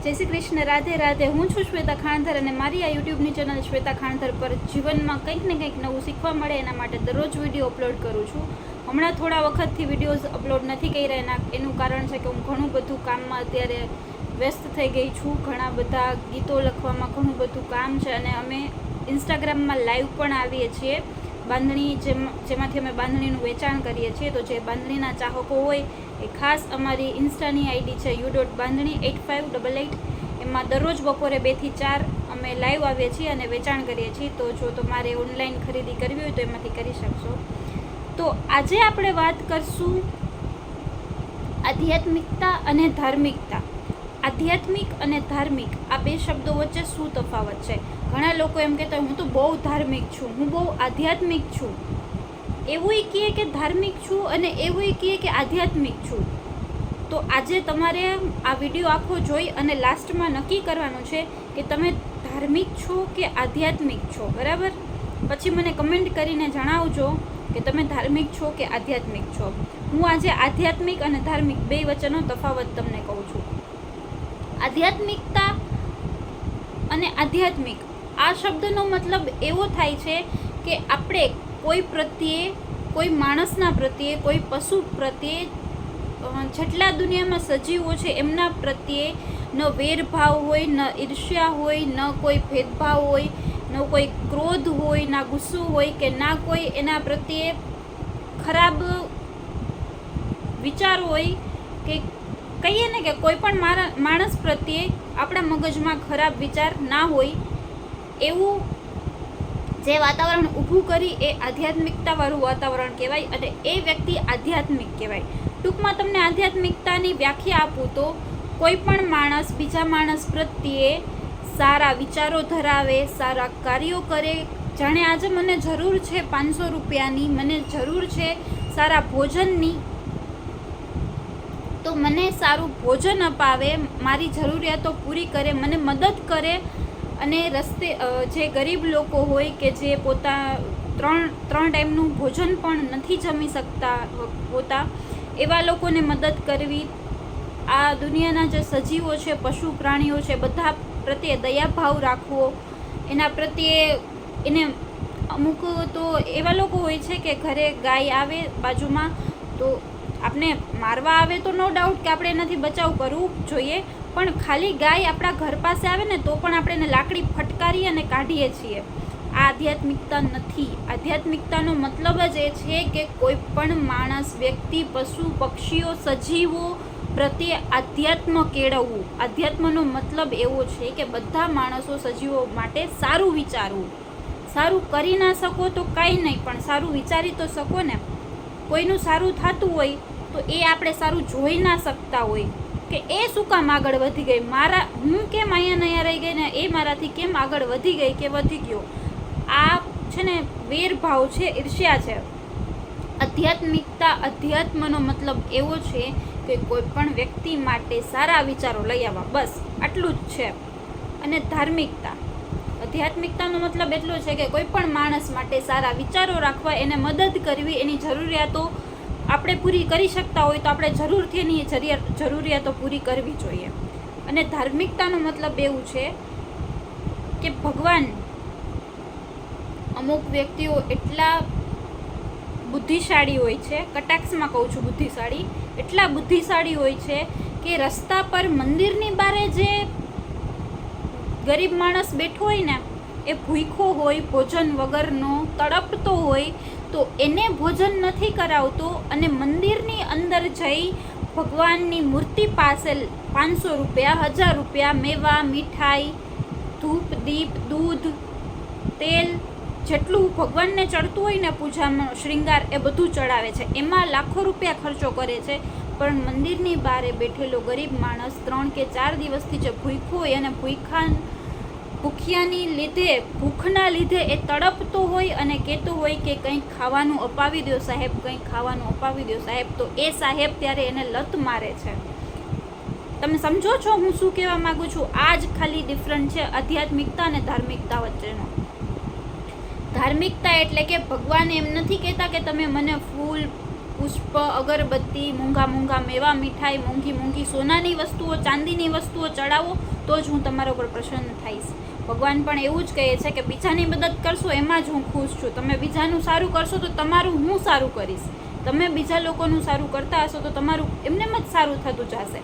જય શ્રી કૃષ્ણ, રાધે રાધે. હું છું શ્વેતા ખાણધર અને મારી આ યુટ્યુબની ચેનલ શ્વેતા ખાણધર પર જીવનમાં કંઈક ને કંઈક નવું શીખવા મળે એના માટે દરરોજ વિડીયો અપલોડ કરું છું. હમણાં થોડા વખતથી વિડીયોઝ અપલોડ નથી કર્યા. એનું કારણ છે કે હું ઘણું બધું કામમાં અત્યારે વ્યસ્ત થઈ ગઈ છું. ઘણા બધા ગીતો લખવામાં ઘણું બધું કામ છે અને અમે ઇન્સ્ટાગ્રામમાં લાઈવ પણ આવીએ છીએ. બાંધણી જેમાંથી અમે બાંધણીનું વેચાણ કરીએ છીએ. તો જે બાંધણીના ચાહકો હોય એ ખાસ અમારી ઇન્સ્ટાની આઈડી છે u.bandhani8588. એમાં દરરોજ બપોરે 2 થી 4 અમે લાઈવ આવીએ છીએ અને વેચાણ કરીએ છીએ. તો જો તમારે ઓનલાઈન ખરીદી કરવી હોય તો એમાંથી કરી શકશો. તો આજે આપણે વાત કરશું આધ્યાત્મિકતા અને ધાર્મિકતા. આધ્યાત્મિક અને ધાર્મિક આ બે શબ્દો વચ્ચે શું તફાવત છે? ઘણા લોકો એમ કહેતા હોય હું તો બહુ ધાર્મિક છું, હું બહુ આધ્યાત્મિક છું. એવું કહે કે ધાર્મિક છું અને એવું કહે કે આધ્યાત્મિક છું. તો આજે તમારે આ વિડીયો આખો જોઈ અને લાસ્ટમાં નક્કી કરવાનું છે કે તમે ધાર્મિક છો કે આધ્યાત્મિક છો. બરાબર? પછી મને કમેન્ટ કરીને જણાવજો કે તમે ધાર્મિક છો કે આધ્યાત્મિક છો. હું આજે આધ્યાત્મિક અને ધાર્મિક બે વચ્ચેનો તફાવત તમને કહું છું. આધ્યાત્મિકતા અને આધ્યાત્મિક આ શબ્દનો મતલબ એવો થાય છે કે આપણે કોઈ પ્રત્યે, કોઈ માણસના પ્રત્યે, કોઈ પશુ પ્રત્યે, જેટલા દુનિયામાં સજીવો છે એમના પ્રત્યે ન વેરભાવ હોય, ન ઈર્ષ્યા હોય, ન કોઈ ભેદભાવ હોય, ન કોઈ ક્રોધ હોય, ના ગુસ્સો હોય કે ના કોઈ એના પ્રત્યે ખરાબ વિચારો હોય. કે કહીએ ને કે કોઈ પણ માણસ પ્રત્યે આપણા મગજમાં ખરાબ વિચાર ના હોય એવું જે વાતાવરણ ઊભું કરી એ આધ્યાત્મિકતાવાળું વાતાવરણ કહેવાય અને એ વ્યક્તિ આધ્યાત્મિક કહેવાય. ટૂંકમાં તમને આધ્યાત્મિકતાની વ્યાખ્યા આપું તો કોઈ પણ માણસ બીજા માણસ પ્રત્યે સારા વિચારો ધરાવે, સારા કાર્યો કરે. જાણે આજે મને જરૂર છે 500 રૂપિયાની, મને જરૂર છે સારા ભોજનની, તો મને સારું ભોજન અપાવે, મારી જરૂરિયાતો પૂરી કરે, મને મદદ કરે. અને રસ્તે જે ગરીબ લોકો હોય કે જે ત્રણ ટાઈમનું ભોજન પણ નથી જમી શકતા એવા લોકોને મદદ કરવી. આ દુનિયાના જે સજીવો છે, પશુ પ્રાણીઓ છે, બધા પ્રત્યે દયાભાવ રાખવો. એના પ્રત્યે એને અમુક તો એવા લોકો હોય છે કે ઘરે ગાય આવે બાજુમાં તો આપણે મારવા આવે તો નો ડાઉટ કે આપણે એનાથી બચાવ કરવું જોઈએ, પણ ખાલી ગાય આપણા ઘર પાસે આવે ને તો પણ આપણે એને લાકડી ફટકારી અને કાઢીએ છીએ. આ આધ્યાત્મિકતા નથી. આધ્યાત્મિકતાનો મતલબ જ એ છે કે કોઈ પણ માણસ, વ્યક્તિ, પશુ, પક્ષીઓ, સજીવો પ્રત્યે આધ્યાત્મ કેળવવું. આધ્યાત્મનો મતલબ એવો છે કે બધા માણસો, સજીવો માટે સારું વિચારવું. સારું કરી ના શકો તો કાંઈ નહીં, પણ સારું વિચારી તો શકો ને. કોઈનું સારું થતું હોય તો એ આપણે સારું જોઈ ના શકતા હોય કે એ શું કામ આગળ વધી ગઈ, હું કેમ અહીંયા નયા રહી ગઈ ને એ મારાથી કેમ આગળ વધી ગઈ કે વધી ગયો. આ છે ને વેરભાવ છે, ઈર્ષ્યા છે. આધ્યાત્મિકતા, અધ્યાત્મનો મતલબ એવો છે કે કોઈ પણ વ્યક્તિ માટે સારા વિચારો લઈ આવવા, બસ આટલું જ છે. અને ધાર્મિકતા, આધ્યાત્મિકતાનો મતલબ એટલો છે કે કોઈ પણ માણસ માટે સારા વિચારો રાખવા, એને મદદ કરવી, એની જરૂરિયાતો આપણે પૂરી કરી શકતા હોય તો આપણે જરૂરથી એની જરૂરિયાતો પૂરી કરવી જોઈએ. અને ધાર્મિકતાનો મતલબ એવું છે કે ભગવાન, અમુક વ્યક્તિઓ એટલા બુદ્ધિશાળી હોય છે, કટાક્ષમાં કહું છું બુદ્ધિશાળી, એટલા બુદ્ધિશાળી હોય છે કે રસ્તા પર મંદિરની બારે જે ગરીબ માણસ બેઠો હોય ને એ ભૂખ્યો હોય, ભોજન વગરનો તડપતો હોય, તો એને ભોજન નથી કરાવતો અને મંદિરની અંદર જઈ ભગવાનની મૂર્તિ પાસે 500 રૂપિયા, 1000 રૂપિયા, મેવા, મીઠાઈ, ધૂપ, દીપ, દૂધ, તેલ, જેટલું ભગવાનને ચડતું હોય ને પૂજામાં શ્રૃંગાર એ બધું ચડાવે છે. એમાં લાખો રૂપિયા ખર્ચો કરે છે. પણ મંદિરની બહાર બેઠેલો ગરીબ માણસ 3 કે 4 દિવસથી જે ભૂખ્યો હોય અને ભૂખ્યાની લીધે, ભૂખના લીધે એ તડપતો હોય અને કહેતો હોય કે કંઈક ખાવાનું અપાવી દો સાહેબ, કંઈક ખાવાનું અપાવી દો સાહેબ, તો એ સાહેબ ત્યારે એને લત મારે છે. તમે સમજો છો હું શું કહેવા માગું છું? આ જ ખાલી ડિફરન્ટ છે આધ્યાત્મિકતા અને ધાર્મિકતા વચ્ચેનો. ધાર્મિકતા એટલે કે ભગવાન એમ નથી કહેતા કે તમે મને ફૂલ, પુષ્પ, અગરબત્તી, મોંઘા મોંઘા મેવા, મીઠાઈ, મોંઘી મોંઘી સોનાની વસ્તુઓ, ચાંદીની વસ્તુઓ ચડાવો તો જ હું તમારા ઉપર પ્રસન્ન થઈશ. ભગવાન પણ એવું જ કહે છે કે બીજાની મદદ કરશો એમાં જ હું ખુશ છું. તમે બીજાનું સારું કરશો તો તમારું હું સારું કરીશ. તમે બીજા લોકોનું સારું કરતા હશો તો તમારું એમનેમ જ સારું થતું જશે.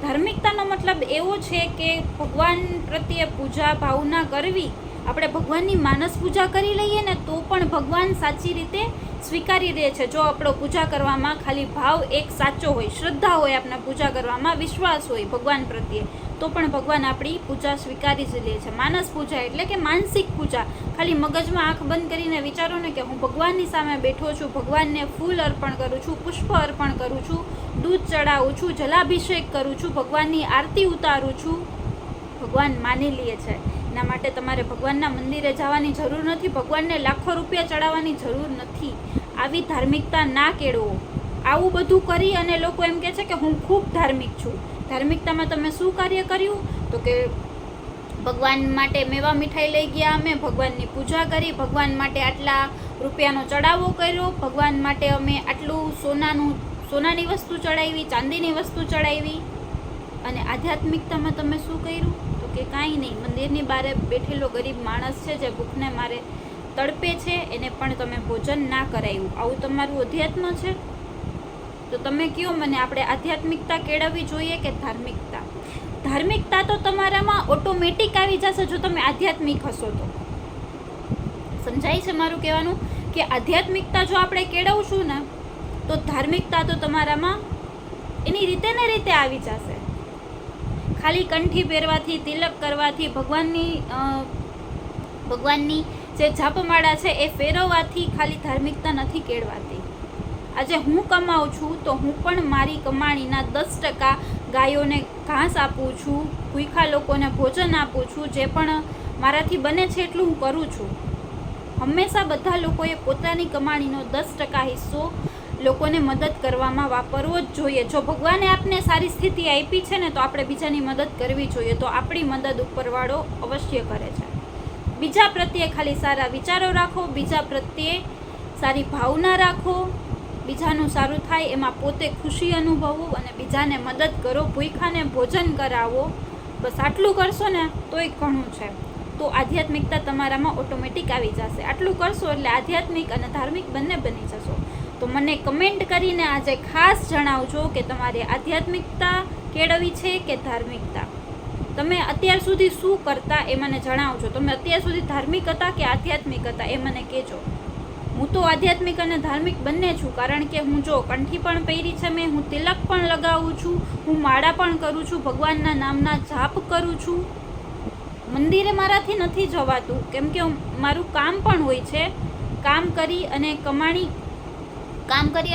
ધાર્મિકતાનો મતલબ એવો છે કે ભગવાન પ્રત્યે પૂજા ભાવના કરવી. આપણે ભગવાનની માનસ પૂજા કરી લઈએ ને તો પણ ભગવાન સાચી રીતે સ્વીકારી દે છે. જો આપણો પૂજા કરવામાં ખાલી ભાવ એક સાચો હોય, શ્રદ્ધા હોય, આપણા પૂજા કરવામાં વિશ્વાસ હોય ભગવાન પ્રત્યે, તો પણ ભગવાન આપણી પૂજા સ્વીકારી જ લે છે. માનસ પૂજા એટલે કે માનસિક પૂજા. ખાલી મગજમાં આંખ બંધ કરીને વિચારો ને કે હું ભગવાનની સામે બેઠો છું, ભગવાનને ફૂલ અર્પણ કરું છું, પુષ્પ અર્પણ કરું છું, દૂધ ચડાવું છું, જલાભિષેક કરું છું, ભગવાનની આરતી ઉતારું છું. ભગવાન માની લે છે. એના માટે તમારે ભગવાનના મંદિરે જવાની જરૂર નથી, ભગવાનને લાખો રૂપિયા ચડાવવાની જરૂર નથી. આવી ધાર્મિકતા ના કેળવો. આવું બધું કરી અને લોકો એમ કહે છે કે હું ખૂબ ધાર્મિક છું. ધાર્મિકતામાં તમે શું કાર્ય કર્યું? તો કે ભગવાન માટે મેવા મીઠાઈ લઈ ગયા અમે, ભગવાનની પૂજા કરી, ભગવાન માટે આટલા રૂપિયાનો ચડાવો કર્યો, ભગવાન માટે અમે આટલું સોનાની વસ્તુ ચડાવી, ચાંદીની વસ્તુ ચડાવી. અને આધ્યાત્મિકતામાં તમે શું કર્યું? તો કે કાંઈ નહીં. મંદિરની બહાર બેઠેલો ગરીબ માણસ છે જે ભૂખને મારે તડપે છે એને પણ તમે ભોજન ના કરાવ્યું. આવું તમારું અધ્યાત્મ છે? તો તમે કહો મને, આપણે આધ્યાત્મિકતા કેળવવી જોઈએ કે ધાર્મિકતા? ધાર્મિકતા તો તમારામાં ઓટોમેટિક આવી જશે જો તમે આધ્યાત્મિક હશો તો. સમજાય છે મારું કહેવાનું? કે આધ્યાત્મિકતા જો આપણે કેળવશું ને તો ધાર્મિકતા તો તમારામાં એની રીતે ને રીતે આવી જશે. ખાલી કંઠી પહેરવાથી, તિલક કરવાથી, ભગવાનની જે જાપમાળા છે એ ફેરવવાથી ખાલી ધાર્મિકતા નથી કેળવાતી. આજે હું કમાઉં છું તો હું પણ મારી કમાણીના 10% ગાયોને ઘાસ આપું છું, ભૂખ્યા લોકોને ભોજન આપું છું. જે પણ મારાથી બને છે એટલું હું કરું છું. હંમેશા બધા લોકોએ પોતાની કમાણીનો 10% હિસ્સો લોકોને મદદ કરવામાં વાપરવો જ જોઈએ. જો ભગવાને આપને સારી સ્થિતિ આપી છે ને તો આપણે બીજાની મદદ કરવી જોઈએ. તો આપણી મદદ ઉપરવાળો અવશ્ય કરે છે. બીજા પ્રત્યે ખાલી સારા વિચારો રાખો, બીજા પ્રત્યે સારી ભાવના રાખો, બીજાનું સારું થાય એમાં પોતે ખુશી અનુભવો અને બીજાને મદદ કરો, ભૂખ્યાને ભોજન કરાવો. બસ આટલું કરશો ને તોય ઘણું છે. તો આધ્યાત્મિકતા તમારામાં ઓટોમેટિક આવી જશે. આટલું કરશો એટલે આધ્યાત્મિક અને ધાર્મિક બંને બની જશો. તો મને કમેન્ટ કરીને આજે ખાસ જણાવજો કે તમારે આધ્યાત્મિકતા કેળવવી છે કે ધાર્મિકતા. તમે અત્યાર સુધી શું કરતા એ મને જણાવજો. તમે અત્યાર સુધી ધાર્મિક હતા કે આધ્યાત્મિક હતા એ મને કહેજો. હું તો આધ્યાત્મિક અને ધાર્મિક બંને છું. કારણ કે હું જો કંઠી પણ પહેરી છે મેં, હું તિલક પણ લગાવું છું, હું માળા પણ કરું છું, ભગવાનના નામના જાપ કરું છું. મંદિરે મારાથી નથી જવાતું કેમ કે મારું કામ પણ હોય છે. કામ કરી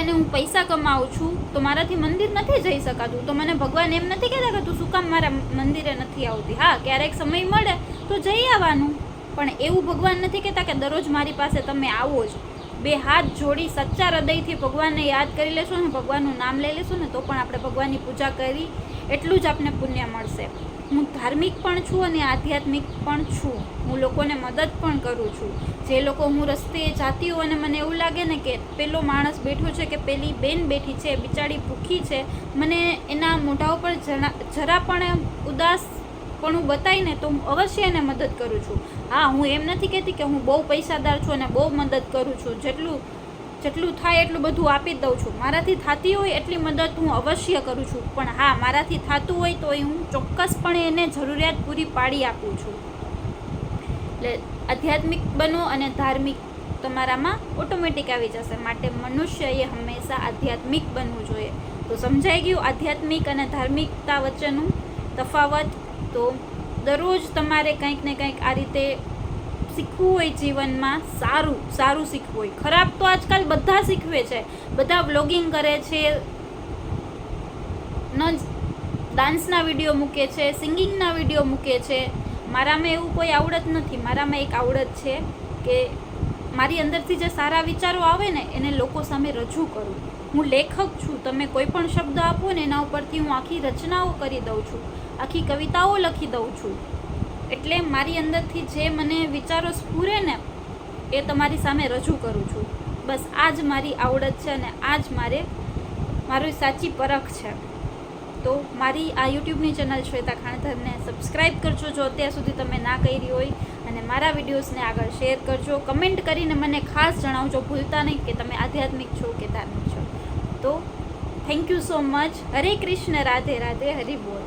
અને હું પૈસા કમાઉં છું તો મારાથી મંદિર નથી જઈ શકાતું. તો મને ભગવાન એમ નથી કહેતા કે તું શું કામ મારા મંદિરે નથી આવતી. હા, ક્યારેક સમય મળે તો જઈ આવવાનું, પણ એવું ભગવાન નથી કહેતા કે દરરોજ મારી પાસે તમે આવો જ. બે હાથ જોડી સચ્ચા હૃદયથી ભગવાનને યાદ કરી લેશો ને, ભગવાનનું નામ લઈ લેશો ને તો પણ આપણે ભગવાનની પૂજા કરી એટલું જ આપણને પુણ્ય મળશે. હું ધાર્મિક પણ છું અને આધ્યાત્મિક પણ છું. હું લોકોને મદદ પણ કરું છું. જે લોકો હું રસ્તે જાતી હોઉં અને મને એવું લાગે ને કે પેલો માણસ બેઠો છે કે પેલી બેન બેઠી છે, બિચારી ભૂખી છે, મને એના મોઢા ઉપર જરા પણ ઉદાસપણું બતાવીને તો હું અવશ્ય એને મદદ કરું છું. હા, હું એમ નથી કહેતી કે હું બહુ પૈસાદાર છું અને બહુ મદદ કરું છું. જેટલું થાય એટલું બધું આપી જ દઉં છું. મારાથી થતી હોય એટલી મદદ હું અવશ્ય કરું છું. પણ હા, મારાથી થતું હોય તો હું ચોક્કસપણે એને જરૂરિયાત પૂરી પાડી આપું છું. એટલે આધ્યાત્મિક બનો અને ધાર્મિક તમારામાં ઓટોમેટિક આવી જશે. માટે મનુષ્યએ હંમેશા આધ્યાત્મિક બનવું જોઈએ. તો સમજાઈ ગયું આધ્યાત્મિક અને ધાર્મિકતા વચ્ચેનું તફાવત. તો દરરોજ તમારે કંઈક ને કંઈક આ રીતે શીખવું હોય જીવનમાં, સારું શીખવું હોય. ખરાબ તો આજકાલ બધા શીખવે છે. બધા વ્લોગિંગ કરે છે, ડાન્સના વિડીયો મૂકે છે, સિંગિંગના વિડીયો મૂકે છે. મારામાં એવું કોઈ આવડત નથી. મારામાં એક આવડત છે કે મારી અંદરથી જે સારા વિચારો આવે ને એને લોકો સામે રજૂ કરું. હું લેખક છું. તમે કોઈ પણ શબ્દ આપો ને એના ઉપરથી હું આખી રચનાઓ કરી દઉં છું, આખી કવિતાઓ લખી દઉં છું. એટલે મારી અંદરથી જે મને વિચારો સ્ફુરે ને એ તમારી સામે રજૂ કરું છું. બસ આ જ મારી આવડત છે અને આ જ મારી સાચી પરખ છે. તો મારી આ યુટ્યુબની ચેનલ શ્વેતા ખાણધરને સબસ્ક્રાઈબ કરજો જો અત્યાર સુધી તમે ના કરી હોય, અને મારા વિડીયોઝને આગળ શેર કરજો. કમેન્ટ કરીને મને ખાસ જણાવજો, ભૂલતા નહીં કે તમે આધ્યાત્મિક છો કે ધાર્મિક છો. તો થેન્ક યુ સો મચ. હરે કૃષ્ણ, રાધે રાધે, હરિ બોલ.